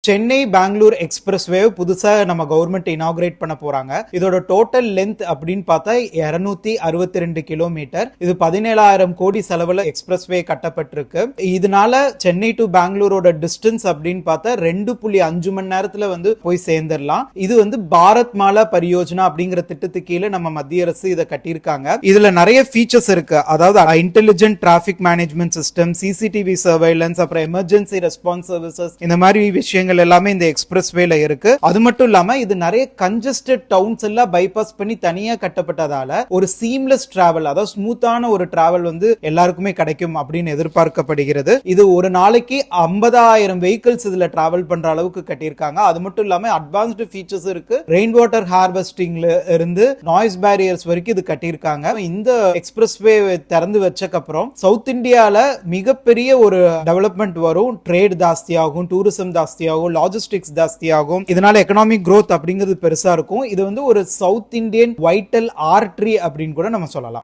Chennai Bangalore express வே புதுசா நம்ம government inaugurate பண்ண போறாங்க. இதோட டோட்டல் லென்த் அப்படின்னு பார்த்தா 262 கிலோமீட்டர். இது 17,000 கோடி செலவுல எக்ஸ்பிரஸ் வே கட்டப்பட்டிருக்கு. இதனால சென்னை டு பெங்களூரோட டிஸ்டன்ஸ் அப்படின்னு பார்த்தா 2.5 மணி நேரத்துல போய் சேர்ந்துடலாம். இது பாரத் மாலா பரியோஜனா அப்படிங்கிற திட்டத்துக்கு கீழே நம்ம மத்திய அரசு இதை கட்டியிருக்காங்க. இதுல நிறைய ஃபீச்சர்ஸ் இருக்கு. அதாவது intelligent traffic management system, CCTV surveillance, அப்புறம் எமர்ஜென்சி ரெஸ்பான்ஸ் சர்வீசஸ், இந்த மாதிரி விஷயங்கள் எல்லாமே இந்த எக்ஸ்பிரஸ் வேல இருக்கு. அது மட்டும் இல்லாம இது நிறைய கன்ஜஸ்டட் டவுன்ஸ் எல்லாம் பைபாஸ் பண்ணி தனியா கட்டப்பட்டதால ஒரு சீம்லெஸ் டிராவல், அதாவது ஸ்மூத்தான ஒரு டிராவல் எல்லாருக்குமே கிடைக்கும் அப்படின்னு எதிர்பார்க்கப்படுகிறது. இது ஒரு நாளைக்கு 50,000 வெஹிக்கிள்ஸ் இதுல டிராவல் பண்ற அளவுக்கு கட்டியிருக்காங்க. அது மட்டும் இல்லாம அட்வான்ஸ்டு ஃபீச்சர்ஸ் இருக்கு. ரெயின் வாட்டர் ஹார்வெஸ்டிங்ல இருந்து நாய்ஸ் பேரியர்ஸ் வரைக்கும் இது கட்டியிருக்காங்க. இந்த எக்ஸ்பிரஸ் வே திறந்து வச்சக்கு அப்புறம் சவுத் இந்தியால மிகப்பெரிய ஒரு டெவலப்மெண்ட் வரும். ட்ரேட் ஜாஸ்தியாகும், டூரிசம் ஜாஸ்தியாகும், லாஜிஸ்டிக்ஸ் ஜாஸ்தியாகும். இதனால எக்கனாமிக் growth அப்படிங்கிறது பெருசா இருக்கும். இது ஒரு சவுத் இந்தியன் வைட்டல் ஆர்டரி அப்படின்னு கூட நம்ம சொல்லலாம்.